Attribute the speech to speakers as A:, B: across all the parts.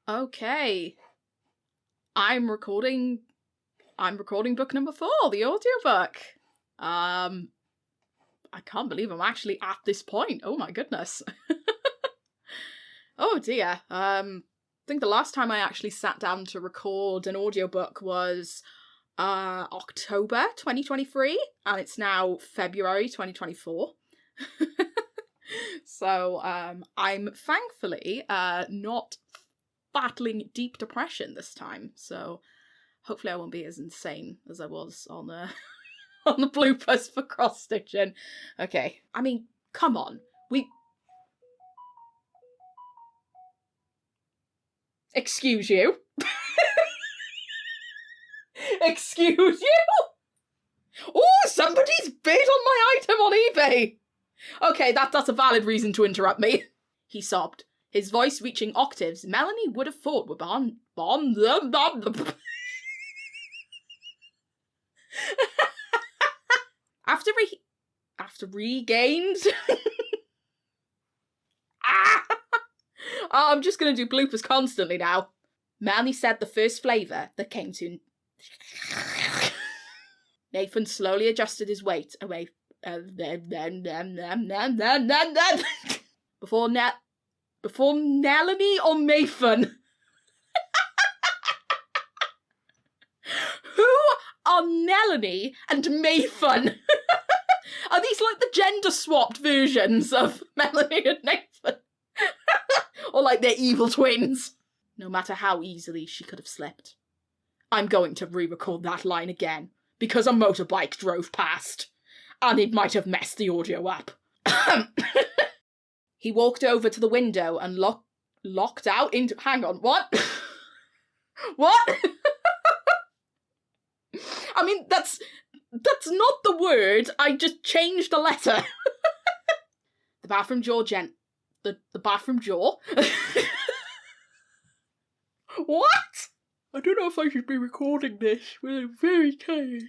A: Okay. I'm recording book number 4, the audiobook. I can't believe I'm actually at this point. Oh my goodness. Oh dear. I think the last time I actually sat down to record an audiobook was October 2023, and it's now February 2024. So I'm thankfully not battling deep depression this time, so hopefully I won't be as insane as I was on the on the bloopers for cross-stitching. Okay, I mean, come on. Excuse you? Excuse you? Oh, somebody's bid on my item on eBay! Okay, that's a valid reason to interrupt me. He sobbed, his voice reaching octaves Melanie would have thought were After regained... I'm just going to do bloopers constantly now. Melanie said the first flavour that came to... Nathan slowly adjusted his weight away... Before Melanie or Mathan? Who are Melanie and Mathan? Are these like the gender-swapped versions of Melanie and Nathan? Or like they're evil twins? No matter how easily she could have slipped. I'm going to re-record that line again, because a motorbike drove past, and it might have messed the audio up. He walked over to the window and locked out into... Hang on, what? What? I mean, that's not the word, I just changed a letter. The bathroom door the bathroom door? What? I don't know if I should be recording this when I'm very tired.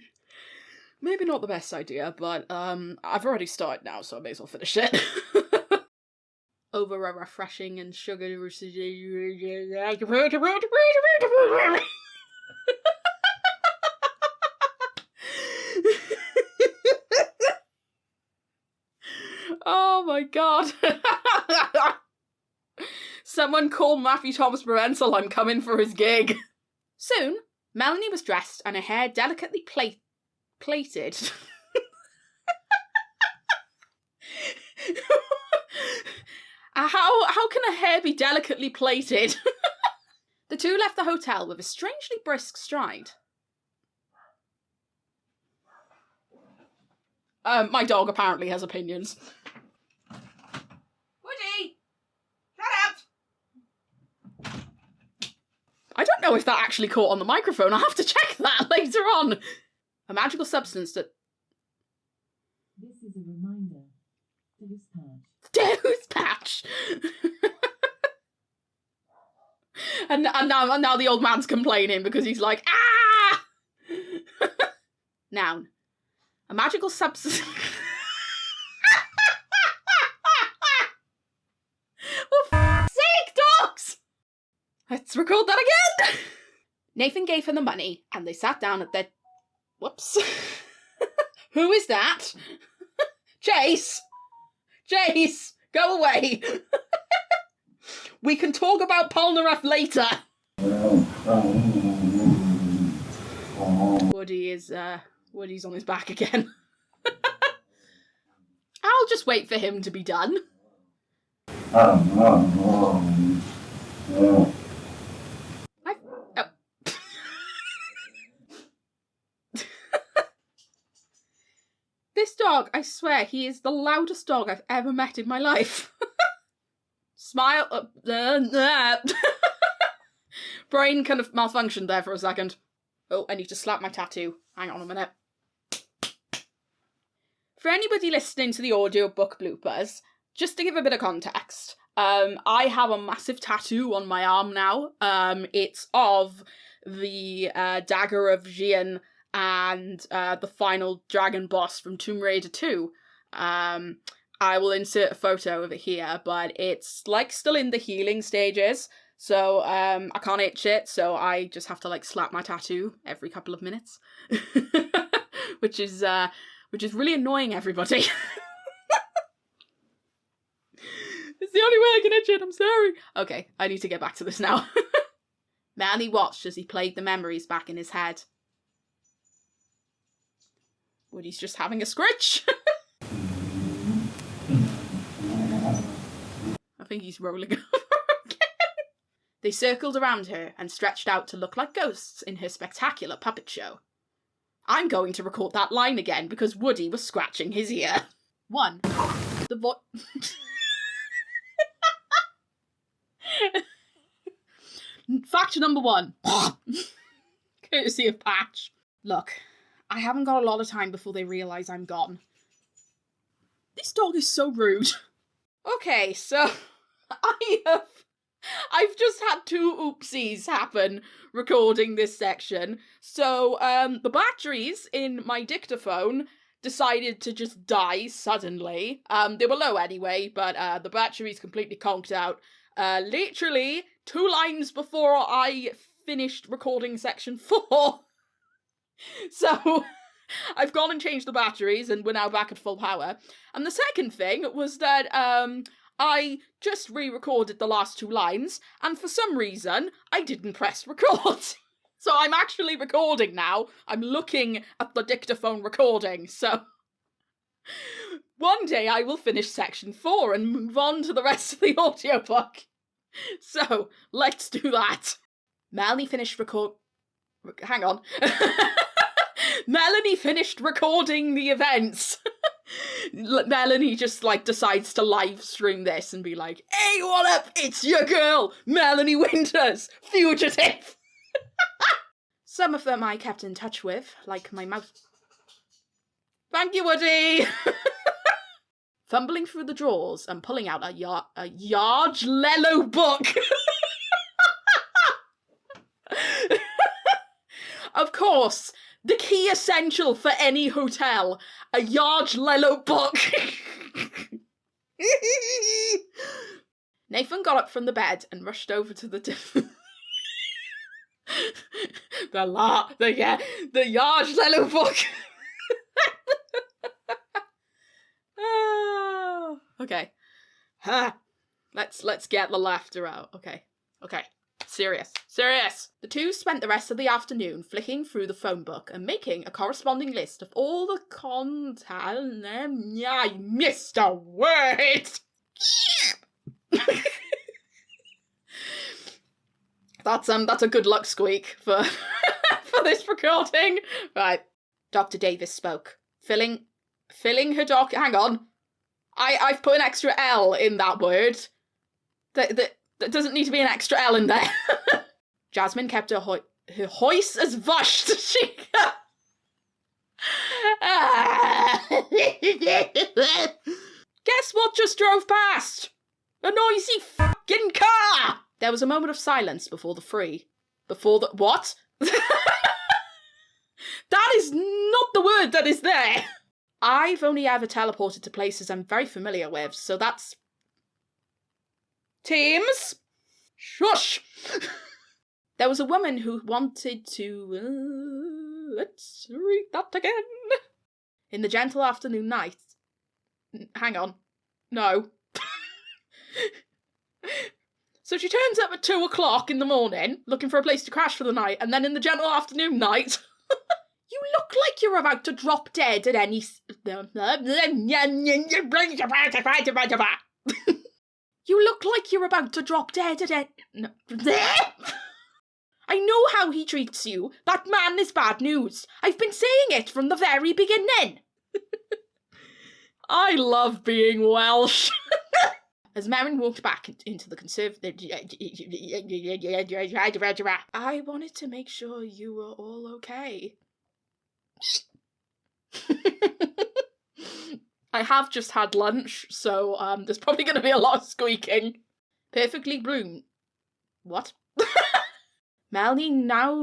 A: Maybe not the best idea, but I've already started now, so I may as well finish it. Over a refreshing and sugar... Oh my god. Someone call Matthew Thomas Prevensel, I'm coming for his gig. Soon, Melanie was dressed and her hair delicately plaited. How can a hair be delicately plaited? The two left the hotel with a strangely brisk stride. My dog apparently has opinions. Woody! Shut up! I don't know if that actually caught on the microphone. I'll have to check that later on. A magical substance that...
B: This is a reminder. Dose patch.
A: Dose patch! and now the old man's complaining because he's like, ah! Noun. A magical substance... For f***'s sake, dogs! Let's record that again! Nathan gave her the money, and they sat down at their... Whoops. Who is that? Chase! Chase! Go away! We can talk about Polnareff later! Woody's on his back again. I'll just wait for him to be done. This dog, I swear, he is the loudest dog I've ever met in my life. Smile. Brain kind of malfunctioned there for a second. Oh, I need to slap my tattoo. Hang on a minute. For anybody listening to the audiobook bloopers, just to give a bit of context, I have a massive tattoo on my arm now. It's of the dagger of Jian and the final dragon boss from Tomb Raider 2. I will insert a photo of it here, but it's like still in the healing stages, So I can't itch it, so I just have to like slap my tattoo every couple of minutes. which is really annoying, everybody. It's the only way I can itch it, I'm sorry. Okay, I need to get back to this now. Melanie watched as he played the memories back in his head. Woody's just having a scritch. I think he's rolling over again. They circled around her and stretched out to look like ghosts in her spectacular puppet show. I'm going to record that line again because Woody was scratching his ear. 1. The Fact number 1. Courtesy of Patch. Look, I haven't got a lot of time before they realise I'm gone. This dog is so rude. Okay, so I've just had 2 oopsies happen recording this section. So the batteries in my dictaphone decided to just die suddenly. They were low anyway, but the batteries completely conked out. Literally 2 lines before I finished recording section 4. So I've gone and changed the batteries and we're now back at full power. And the second thing was that I just re-recorded the last 2 lines and for some reason I didn't press record. So I'm actually recording now. I'm looking at the dictaphone recording. So one day I will finish section 4 and move on to the rest of the audiobook. So let's do that. Melanie finished hang on. Melanie finished recording the events. Melanie just like decides to live stream this and be like, "Hey, what up? It's your girl, Melanie Winters, fugitive." Some of them I kept in touch with, like my mouse. Thank you, Woody. Fumbling through the drawers and pulling out a Yardlello book. Of course, the key essential for any hotel, a Yardlello book. Nathan got up from the bed and rushed over to the the Yardlello book. Okay. Let's get the laughter out. Okay. Serious. The 2 spent the rest of the afternoon flicking through the phone book and making a corresponding list of all the content. I missed a word. That's a good luck squeak for for this recording. Right. Dr. Davis spoke, filling her doc. Hang on. I've put an extra L in that word. That doesn't need to be an extra L in there. Jasmine kept her hoist as vushed. Guess what just drove past? A noisy fucking car! There was a moment of silence before the what? That is not the word that is there. I've only ever teleported to places I'm very familiar with, so that's... Teams? Shush! There was a woman who wanted to... let's read that again. In the gentle afternoon night... Hang on. No. So she turns up at 2 o'clock in the morning, looking for a place to crash for the night, and then in the gentle afternoon night... You look like you're about to drop dead at any... You look like you're about to drop dead at any... No. I know how he treats you. That man is bad news. I've been saying it from the very beginning. I love being Welsh. As Marin walked back into the conservative... I wanted to make sure you were all okay. I have just had lunch, so there's probably going to be a lot of squeaking. Perfectly bloomed. What? Melanie now...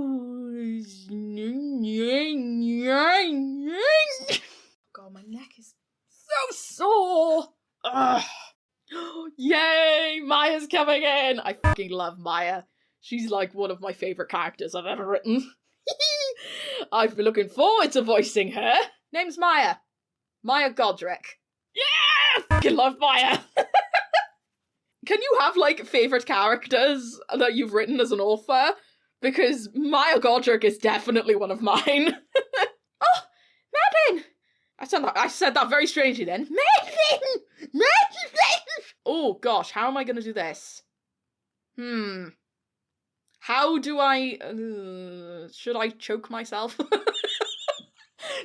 A: God, my neck is so sore. Ugh. Yay! Maya's coming in! I fucking love Maya. She's like one of my favourite characters I've ever written. I've been looking forward to voicing her. Name's Maya. Maya Godric. Yeah! I fucking love Maya! Can you have, like, favourite characters that you've written as an author? Because Maya Godric is definitely one of mine. Oh, Melvin! I said that very strangely then. Melvin! Oh gosh, how am I going to do this? How do I... should I choke myself?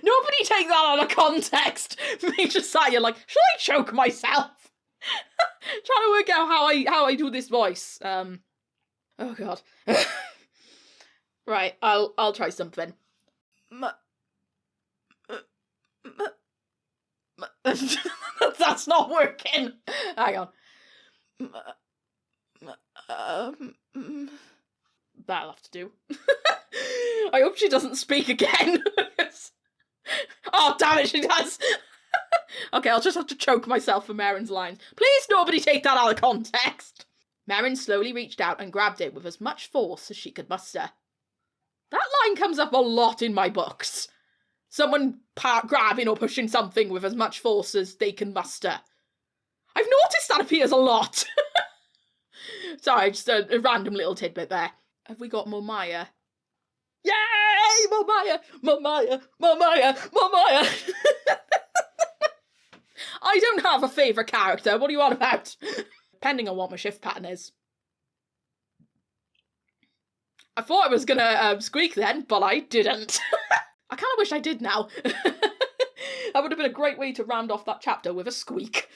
A: Nobody take that out of context. Me just sat here like, should I choke myself? Trying to work out how I do this voice. Oh god. Right, I'll try something. That's not working. Hang on. That'll have to do. I hope she doesn't speak again. Oh, damn it, she does. Okay, I'll just have to choke myself for Marin's lines. Please, nobody take that out of context. Marin slowly reached out and grabbed it with as much force as she could muster. That line comes up a lot in my books. Someone grabbing or pushing something with as much force as they can muster. I've noticed that appears a lot. Sorry, just a random little tidbit there. Have we got more Maya? Yay! More Maya! More Maya! More Maya! More Maya! I don't have a favourite character. What are you on about? Depending on what my shift pattern is. I thought I was gonna squeak then, but I didn't. I kind of wish I did now. That would have been a great way to round off that chapter with a squeak.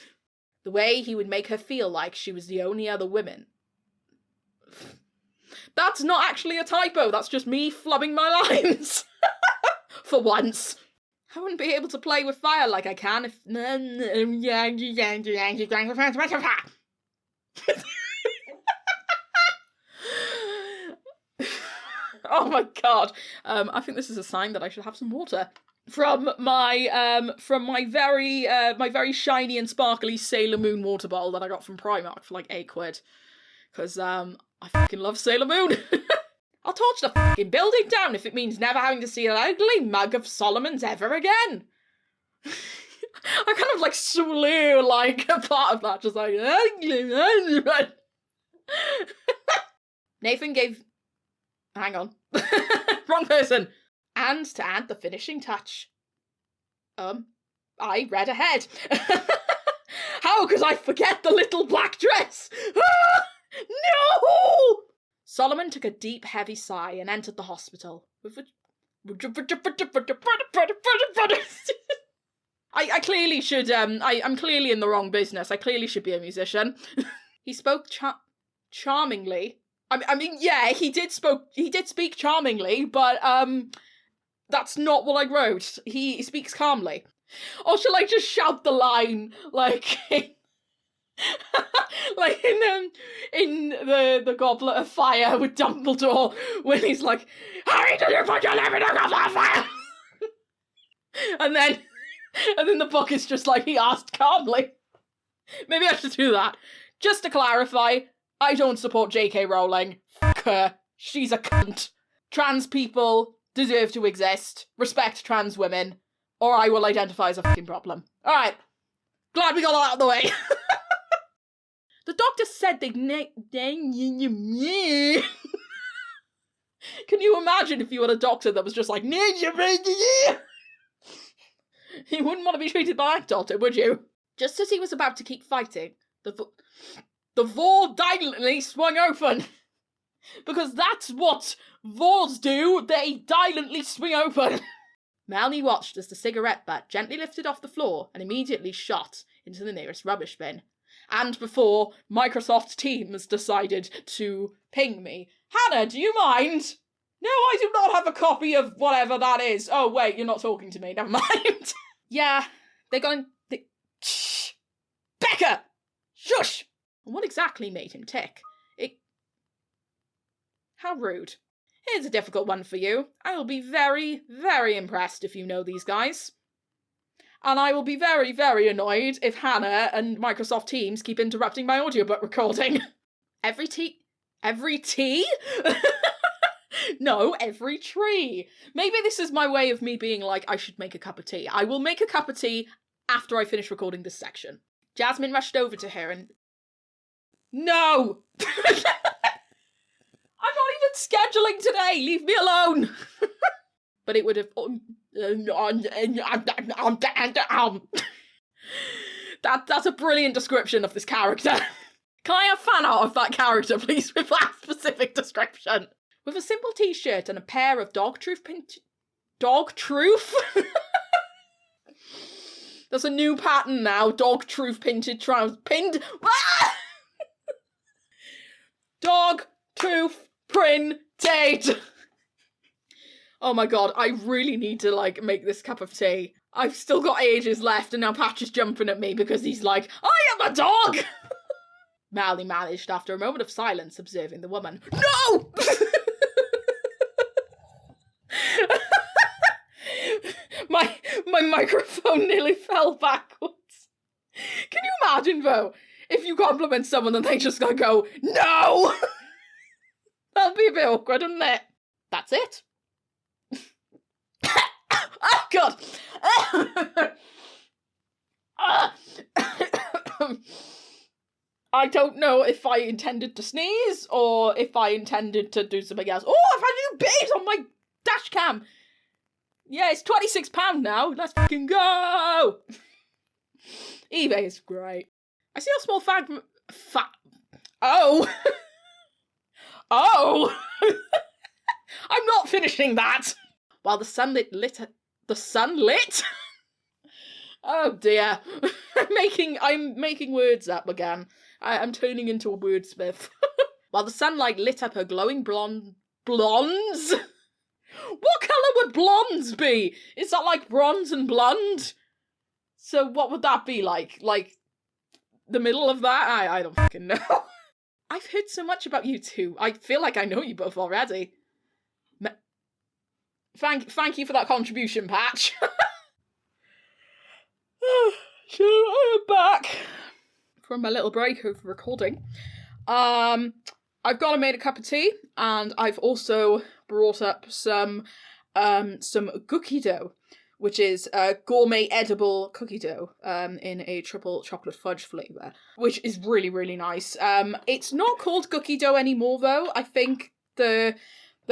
A: The way he would make her feel like she was the only other woman. That's not actually a typo, that's just me flubbing my lines. For once. I wouldn't be able to play with fire like I can if... Oh my god. I think this is a sign that I should have some water. From my very shiny and sparkly Sailor Moon water bottle that I got from Primark for like £8. Because I fucking love Sailor Moon. I'll torch the fucking building down if it means never having to see an ugly mug of Solomon's ever again. I kind of like slew like a part of that, just like... Nathan gave... Hang on. Wrong person. And to add the finishing touch. I read ahead. How could I forget the little black dress? No! Solomon took a deep, heavy sigh and entered the hospital. I clearly should, I'm clearly in the wrong business. I clearly should be a musician. He spoke charmingly. I mean, yeah, he did speak charmingly, but, that's not what I wrote. He speaks calmly. Or shall I just shout the line, like, like in the Goblet of Fire with Dumbledore, when he's like, Harry, did you put your name in the Goblet of Fire? and then the book is just like, he asked calmly. Maybe I should do that. Just to clarify, I don't support J.K. Rowling. Fuck her. She's a cunt. Trans people deserve to exist. Respect trans women. Or I will identify as a fucking problem. Alright. Glad we got that out of the way. The doctor said they'd Can you imagine if you had a doctor that was just like... You wouldn't want to be treated by that doctor, would you? Just as he was about to keep fighting, the door silently swung open. Because that's what doors do. They silently swing open. Melanie watched as the cigarette butt gently lifted off the floor and immediately shot into the nearest rubbish bin. And before Microsoft Teams decided to ping me. Hannah, do you mind? No, I do not have a copy of whatever that is. Oh, wait, you're not talking to me. Never mind. Yeah, they're going... Shh! Becca! Shush! What exactly made him tick? How rude. Here's a difficult one for you. I will be very, very impressed if you know these guys. And I will be very, very annoyed if Hannah and Microsoft Teams keep interrupting my audiobook recording. Every tea? No, every tree. Maybe this is my way of me being like, I should make a cup of tea. I will make a cup of tea after I finish recording this section. Jasmine rushed over to her and... No! I'm not even scheduling today! Leave me alone! But it would have... That's a brilliant description of this character. Can I have fan art of that character, please, with that specific description? With a simple t-shirt and a pair of Dog Truth? There's a new pattern now. Dog Truth pinted trousers. Ah! Dog Truth printed. Oh my god, I really need to, like, make this cup of tea. I've still got ages left, and now Patch is jumping at me because he's like, I am a dog! Melanie managed, after a moment of silence, observing the woman. No! My microphone nearly fell backwards. Can you imagine, though, if you compliment someone and they just gotta go, no! That'd be a bit awkward, wouldn't it? That's it. Oh, God! I don't know if I intended to sneeze or if I intended to do something else. Oh, I've had a new bait on my dash cam! Yeah, it's £26 now. Let's fucking go! eBay is great. I see a small Oh! Oh! I'm not finishing that! While the sunlit... The sunlit? Oh dear. I'm making words up again. I'm turning into a wordsmith. While the sunlight lit up her glowing blondes? What colour would blondes be? Is that like bronze and blonde? So what would that be like? Like the middle of that? I don't fucking know. I've heard so much about you two. I feel like I know you both already. Thank you for that contribution, Patch. So I am back from my little break of recording. I've gone and made a cup of tea, and I've also brought up some cookie dough, which is gourmet edible cookie dough in a triple chocolate fudge flavour, which is really, really nice. It's not called cookie dough anymore, though. I think the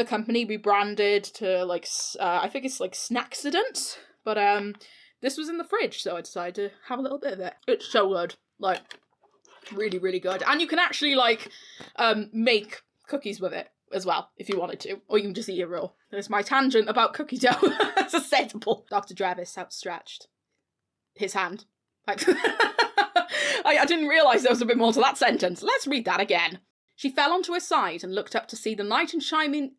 A: company rebranded to, like, I think it's, like, Snackcident, but this was in the fridge, so I decided to have a little bit of it. It's so good. Like, really, really good. And you can actually, like, make cookies with it as well, if you wanted to. Or you can just eat it raw. There's my tangent about cookie dough. It's a setable. Dr. Travis outstretched his hand. Like, I didn't realise there was a bit more to that sentence. Let's read that again. She fell onto her side and looked up to see the knight in shining...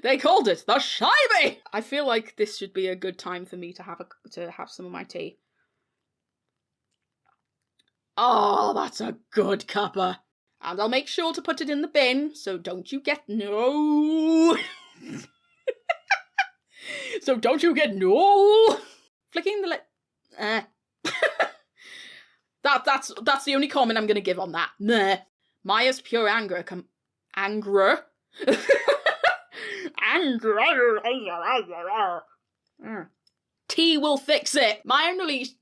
A: They called it the shiming! I feel like this should be a good time for me to have some of my tea. Oh, that's a good cuppa. And I'll make sure to put it in the bin, so don't you get no... So don't you get no... Flicking the That's the only comment I'm going to give on that. Nah. Maya's pure anger anger? Tea will fix it. Maya released...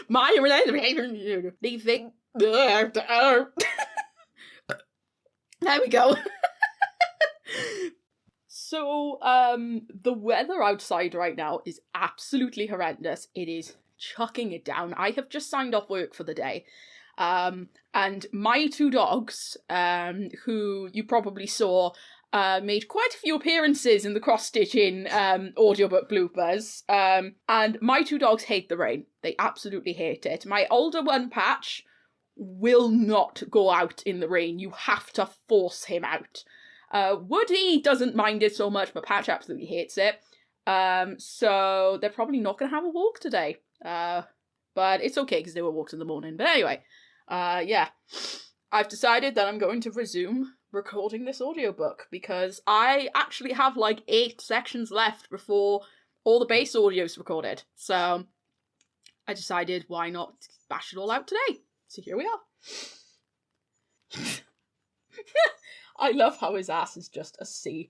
A: Maya leaving... There we go. So, the weather outside right now is absolutely horrendous. It is chucking it down. I have just signed off work for the day. And my two dogs, who you probably saw, made quite a few appearances in the cross-stitching audiobook bloopers. And my two dogs hate the rain. They absolutely hate it. My older one, Patch, will not go out in the rain. You have to force him out. Woody doesn't mind it so much, but Patch absolutely hates it. So they're probably not going to have a walk today. But it's okay because they were walked in the morning. But anyway, yeah. I've decided that I'm going to resume recording this audiobook because I actually have like 8 sections left before all the base audio's recorded. So I decided why not bash it all out today. So here we are. I love how his ass is just a C.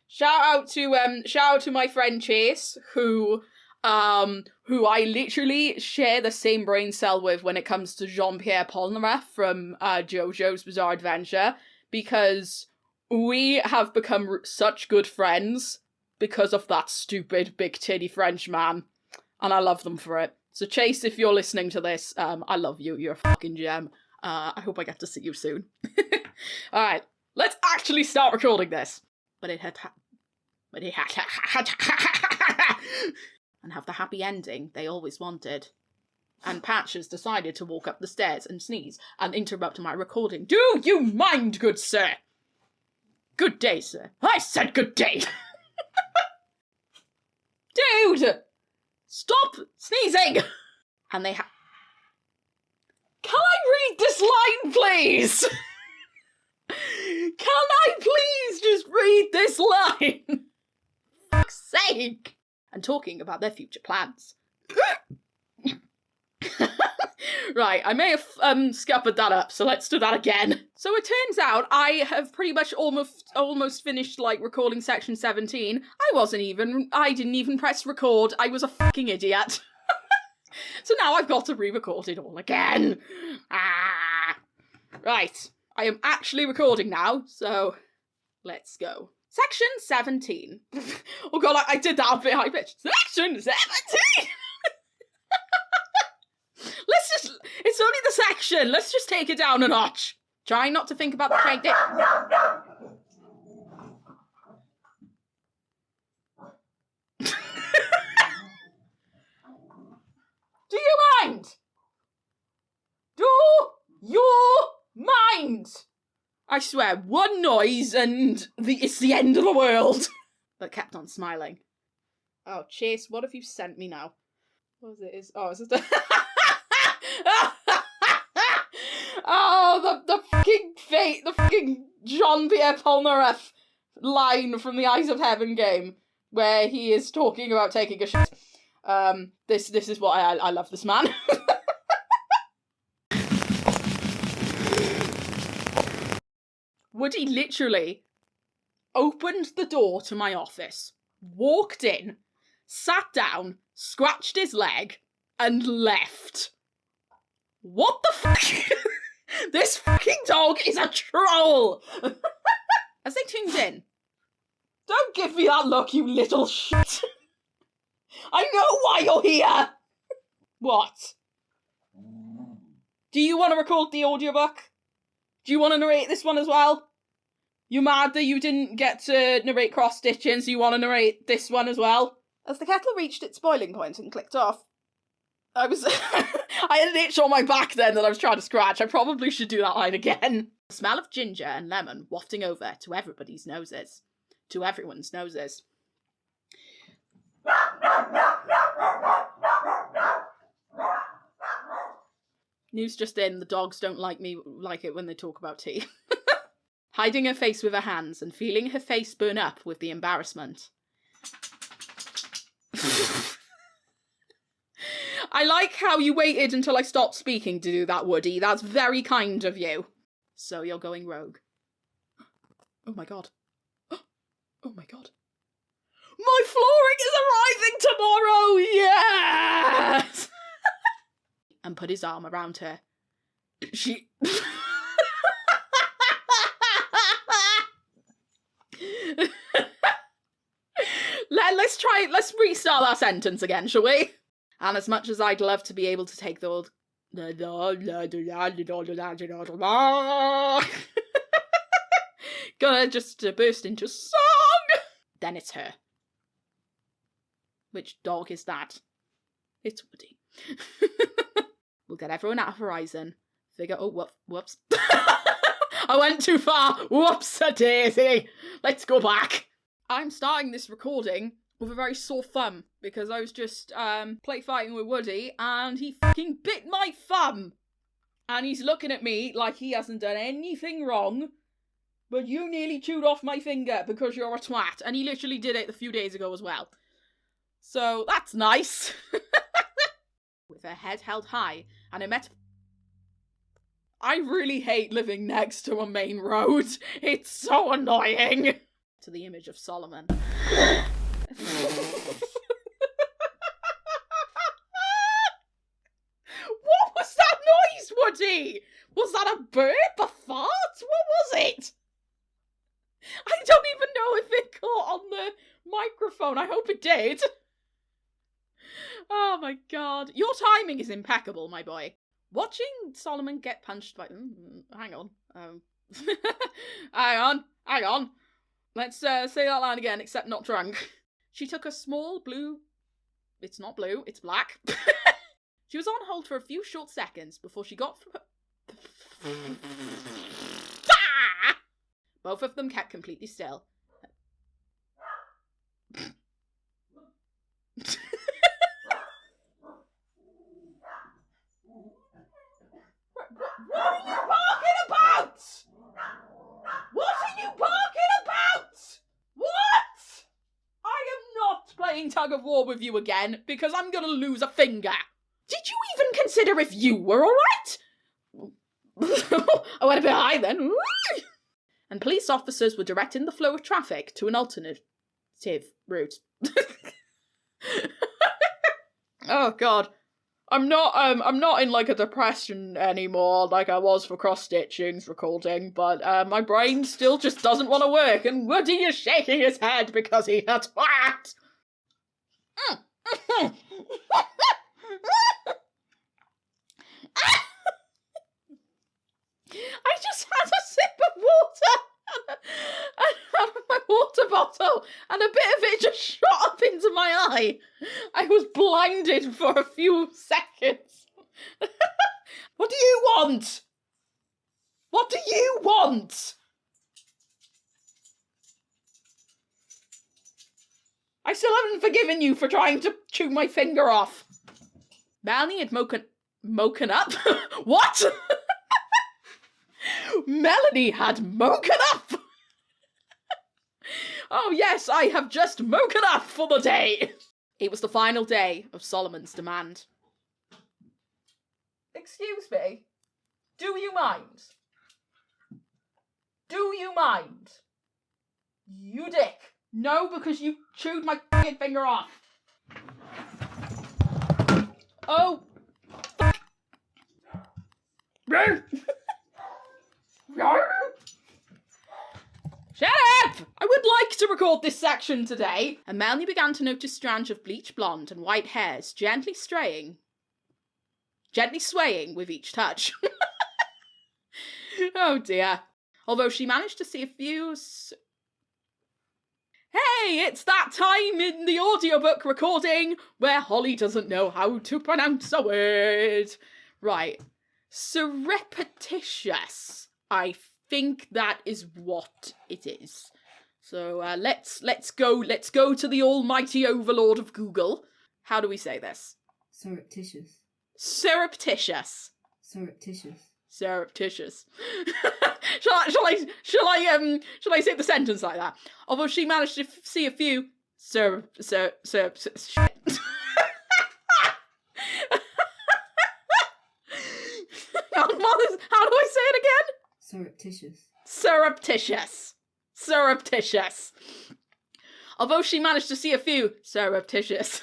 A: Shout out to my friend Chase, who I literally share the same brain cell with when it comes to Jean-Pierre Polnareff from JoJo's Bizarre Adventure, because we have become such good friends because of that stupid big titty French man, and I love them for it. So Chase, if you're listening to this, I love you. You're a fucking gem. I hope I get to see you soon. Alright, let's actually start recording this. But it had and have the happy ending they always wanted. And Patch has decided to walk up the stairs and sneeze and interrupt my recording. Do you mind, good sir? Good day, sir. I said good day. Dude! Stop sneezing! And they Can I read this line, please? Can I please just read this line? Fuck's sake! And talking about their future plans. Right, I may have scuppered that up, so let's do that again. So it turns out I have pretty much almost finished, like, recording section 17. I didn't even press record. I was a fucking idiot. So now I've got to re-record it all again. Right, I am actually recording now, so let's go. Section 17. Oh god, I did that a bit high pitched. Section 17! It's only the section. Let's just take it down a notch. Trying not to think about the cake dip. Do you mind? Do you mind? I swear, one noise and it's the end of the world. But kept on smiling. Oh, Chase, what have you sent me now? What is it? Is it? Oh, the fucking fate, the fucking Jean-Pierre Polnareff line from the Eyes of Heaven game, where he is talking about taking a shit. This is what I love this man. Woody literally opened the door to my office, walked in, sat down, scratched his leg, and left. What the fuck? This fucking dog is a troll! As they tuned in, don't give me that look, you little shit. I know why you're here! What? Do you want to record the audiobook? Do you want to narrate this one as well? You mad that you didn't get to narrate cross-stitching, so you want to narrate this one as well? As the kettle reached its boiling point and clicked off, I had an itch on my back then that I was trying to scratch. I probably should do that line again. The smell of ginger and lemon wafting over to everybody's noses. To everyone's noses. News just in, the dogs don't like it when they talk about tea. Hiding her face with her hands and feeling her face burn up with the embarrassment. I like how you waited until I stopped speaking to do that, Woody. That's very kind of you. So you're going rogue. Oh my god. Oh my god. My flooring is arriving tomorrow! Yes! And put his arm around her. She... Let's restart that sentence again, shall we? And as much as I'd love to be able to take the old... Gonna just burst into song! Then it's her. Which dog is that? It's Woody. We'll get everyone at Horizon. Figure... Oh, whoops. I went too far. Whoops-a-daisy. Let's go back. I'm starting this recording with a very sore thumb because I was just play fighting with Woody and he fucking bit my thumb. And he's looking at me like he hasn't done anything wrong. But you nearly chewed off my finger because you're a twat. And he literally did it a few days ago as well. So that's nice. With her head held high and a I really hate living next to a main road. It's so annoying. To the image of Solomon. What was that noise, Woody? Was that a burp, a fart? What was it? I don't even know if it caught on the microphone. I hope it did. Oh my god. Your timing is impeccable, my boy. Watching Solomon get punched by... hang on. Hang on. Let's say that line again, except not drunk. She took a small blue... It's not blue, it's black. She was on hold for a few short seconds before she got through her... Both of them kept completely still. What are you barking about? What are you barking about? What? I am not playing tug of war with you again because I'm gonna lose a finger. Did you even consider if you were alright? I went a bit high then. And police officers were directing the flow of traffic to an alternative route. Oh god. I'm not in like a depression anymore like I was for cross-stitching's recording, but my brain still just doesn't want to work, and Woody is shaking his head because he's a twat. I just had a sip of water out of my water bottle, and a bit of it just shot up into my eye. I was blinded for a few seconds. What do you want? What do you want? I still haven't forgiven you for trying to chew my finger off. Melanie had moken up? What? Melanie had moken up! Oh yes, I have just moken up for the day! It was the final day of Solomon's demand. Excuse me? Do you mind? Do you mind? You dick. No, because you chewed my fucking finger off. Oh. Shut up! I would like to record this section today. And Melanie began to notice strands of bleach blonde and white hairs gently swaying with each touch. Oh dear. Although she managed to see a few... Hey, it's that time in the audiobook recording where Holly doesn't know how to pronounce a word. Right. Surreptitious. I think that is what it is. So let's go to the almighty overlord of Google. How do we say this?
B: Surreptitious.
A: Surreptitious.
B: Surreptitious.
A: Surreptitious. Shall I say the sentence like that? Although she managed to see a few shit. How do I say it again?
B: Surreptitious.
A: Surreptitious. Surreptitious. Although she managed to see a few surreptitious.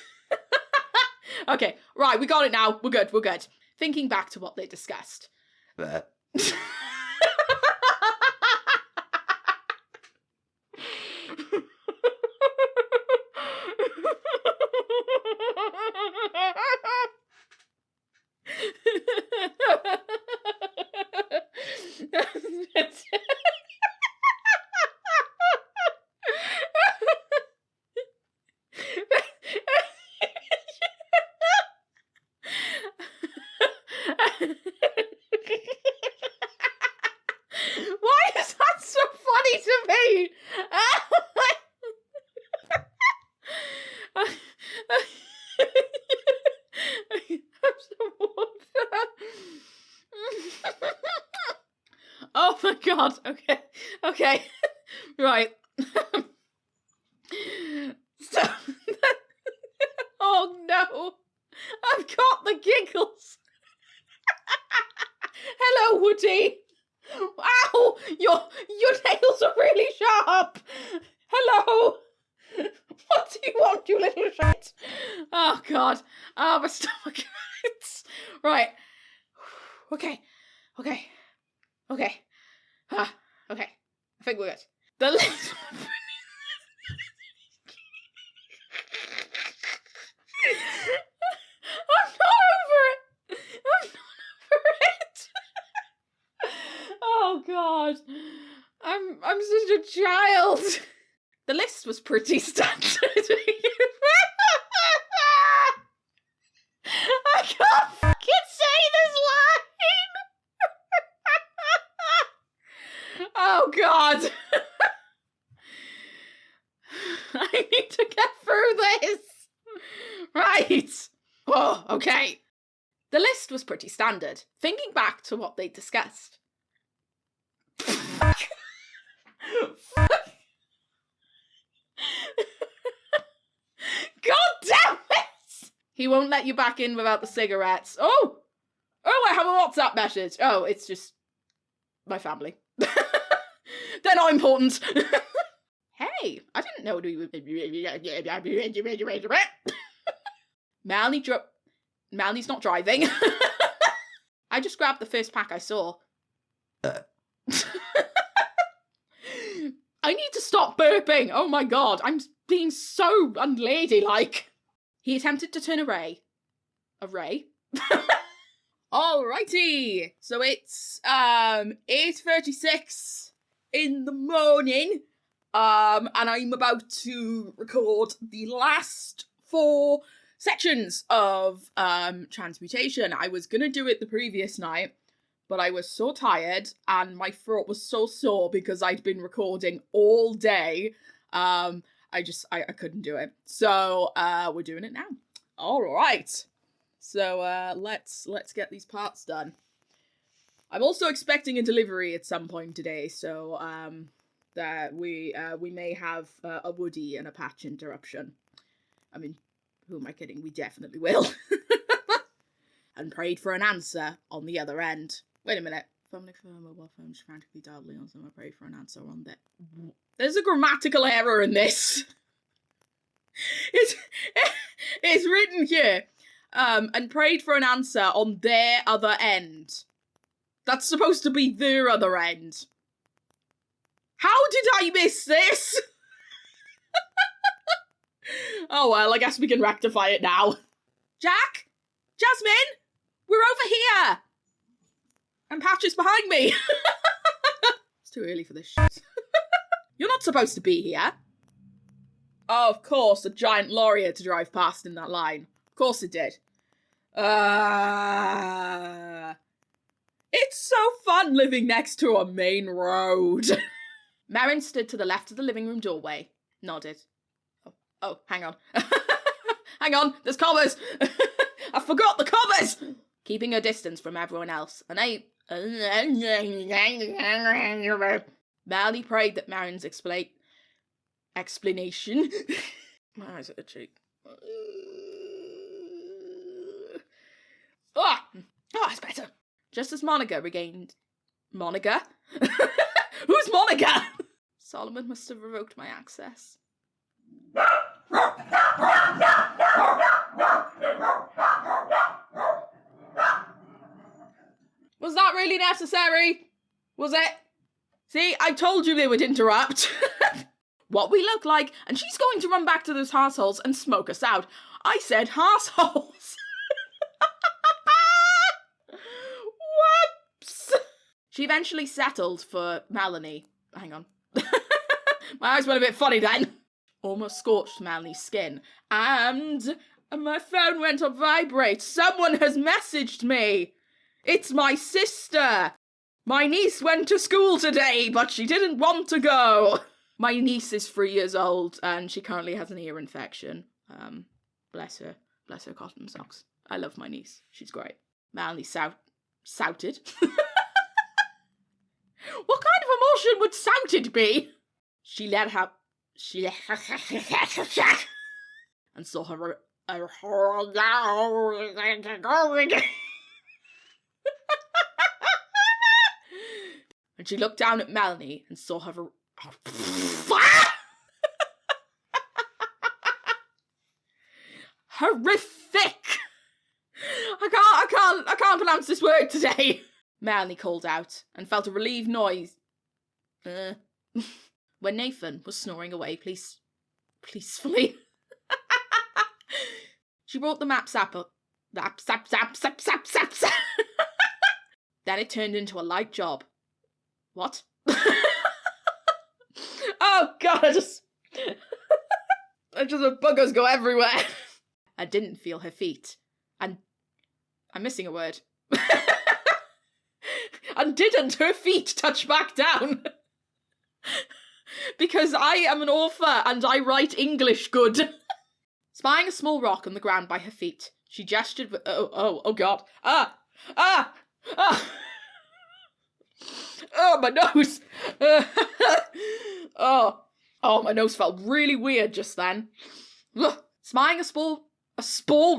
A: Okay, right, we got it now. We're good. Thinking back to what they discussed. Why is that so funny to me? Have some water. my god, okay. Okay. Right. So oh no. I've got the giggles. Hello, Woody. Ow! Your nails are really sharp. Hello. What do you want, you little shit? Oh god. Oh, my stomach hurts. Right. Okay. Okay. Okay. Okay. I think we're good. The list. I'm not over it. I'm not over it. Oh god. I'm such a child. The list was pretty standard. I can't fucking say this line. Oh god. I need to get through this. Right. Oh, okay. The list was pretty standard, thinking back to what they'd discussed. God damn it! He won't let you back in without the cigarettes. Oh, I have a WhatsApp message. Oh, it's just my family. They're not important. Hey, I didn't know we were... Melanie's not driving. I just grabbed the first pack I saw. I need to stop burping. Oh my god, I'm being so unladylike. He attempted to turn away. Alrighty, so it's 8:36 in the morning. And I'm about to record the last 4 sections of Transmutation. I was gonna do it the previous night, but I was so tired and my throat was so sore because I'd been recording all day. I couldn't do it. So we're doing it now. All right. So let's get these parts done. I'm also expecting a delivery at some point today, so that we may have a Woody and a Patch interruption. I mean, who am I kidding? We definitely will. And prayed for an answer on the other end. Wait a minute. Phone for mobile phone frantically dialed Leon, so I prayed for an answer on that. There's a grammatical error in this. It's written here. And prayed for an answer on their other end. That's supposed to be their other end. How did I miss this? Oh well, I guess we can rectify it now. Jack? Jasmine? We're over here! And Patch is behind me! It's too early for this shit. You're not supposed to be here. Oh, of course, a giant lorry had to drive past in that line. Of course it did. It's so fun living next to a main road. Marin stood to the left of the living room doorway, nodded. Oh, hang on. Hang on, there's commas! I forgot the commas! Keeping her distance from everyone else, and Melanie prayed that Marin's explanation... My eyes are itchy. It's better. Just as Monica regained... Monica? Who's Monica? Solomon must have revoked my access. Was that really necessary? Was it? See, I told you they would interrupt. What we look like, and she's going to run back to those arseholes and smoke us out. I said arseholes. Whoops. She eventually settled for Melanie. Hang on. My eyes went a bit funny then. Almost scorched Melanie's skin. And my phone went on vibrate. Someone has messaged me. It's my sister. My niece went to school today, but she didn't want to go. My niece is 3 years old, and she currently has an ear infection. Bless her. Bless her cotton socks. I love my niece. She's great. Melanie souted. What would sounded be. She let her and saw her and she looked down at Melanie and saw her horrific. I can't pronounce this word today. Melanie called out and felt a relieved noise when Nathan was snoring away peacefully. She brought the maps up. Then it turned into a light job. What? Oh God, the buggers go everywhere. I didn't feel her feet. And I'm missing a word. And didn't her feet touch back down? Because I am an author and I write English good. Spying a small rock on the ground by her feet, she gestured with... Oh God. Oh, my nose. Oh, my nose felt really weird just then. Spying a small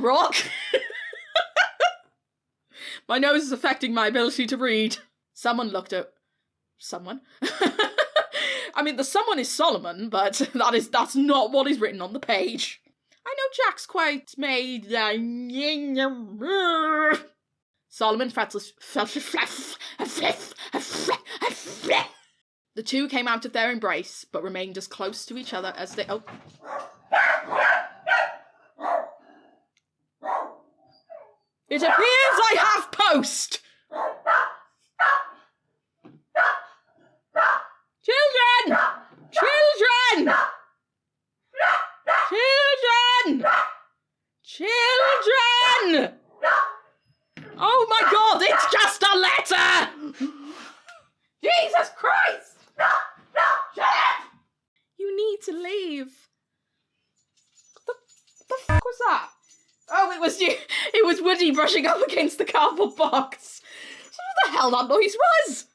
A: rock? My nose is affecting my ability to read. Someone looked at... Someone? I mean, the someone is Solomon, but that's not what is written on the page. I know Jack's quite made... Solomon felt... The two came out of their embrace, but remained as close to each other as they... Oh. It appears I have post! Children! Children! Children! Children! Oh my God, it's just a letter! Jesus Christ! Shut up! You need to leave. What the fuck was that? Oh, it was you. It was Woody brushing up against the cardboard box. So what the hell that noise was?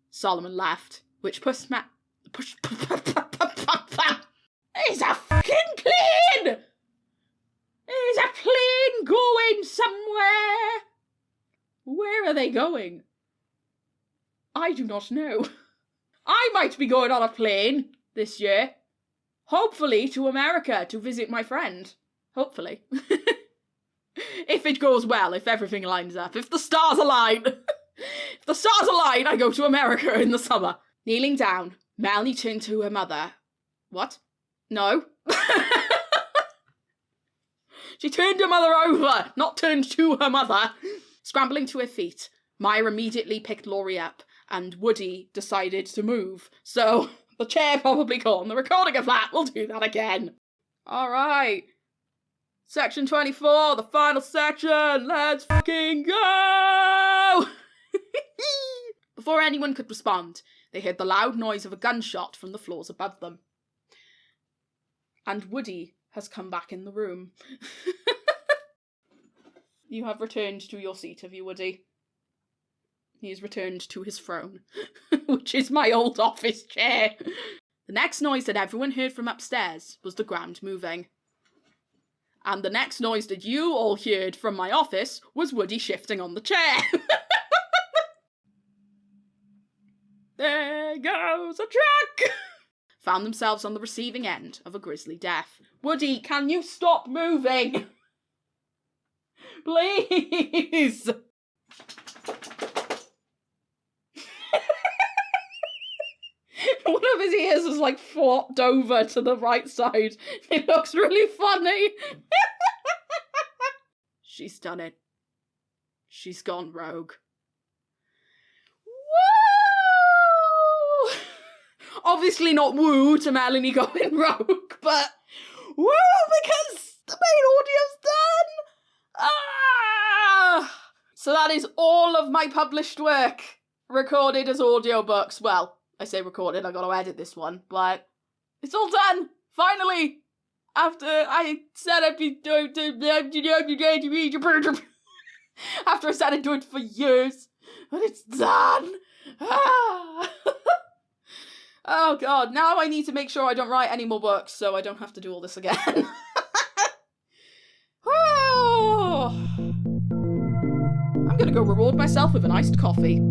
A: Solomon laughed, which pushed Matt... It's a fucking plane! There's a plane going somewhere. Where are they going? I do not know. I might be going on a plane this year. Hopefully to America to visit my friend. Hopefully. If it goes well, if everything lines up, if the stars align. If the stars align, I go to America in the summer. Kneeling down, Melanie turned to her mother. What? No. She turned her mother over, not turned to her mother. Scrambling to her feet, Myra immediately picked Laurie up, and Woody decided to move. So the chair probably caught on the recording of that. We'll do that again. All right. Section 24, the final section. Let's fucking go! Before anyone could respond, they heard the loud noise of a gunshot from the floors above them. And Woody has come back in the room. You have returned to your seat, have you, Woody? He has returned to his throne, which is my old office chair. The next noise that everyone heard from upstairs was the ground moving. And the next noise that you all heard from my office was Woody shifting on the chair. There goes a truck! Found themselves on the receiving end of a grisly death. Woody, can you stop moving? Please! One of his ears is like flopped over to the right side. It looks really funny. She's done it. She's gone rogue. Woo! Obviously not woo to Melanie going rogue, but woo because the main audio's done. Ah! So that is all of my published work recorded as audiobooks. Well, I say recorded, I gotta edit this one, but it's all done, finally! After I said I'd be doing after I said I'd do it for years, but it's done! Ah. Oh god, now I need to make sure I don't write any more books so I don't have to do all this again. Oh. I'm gonna go reward myself with an iced coffee.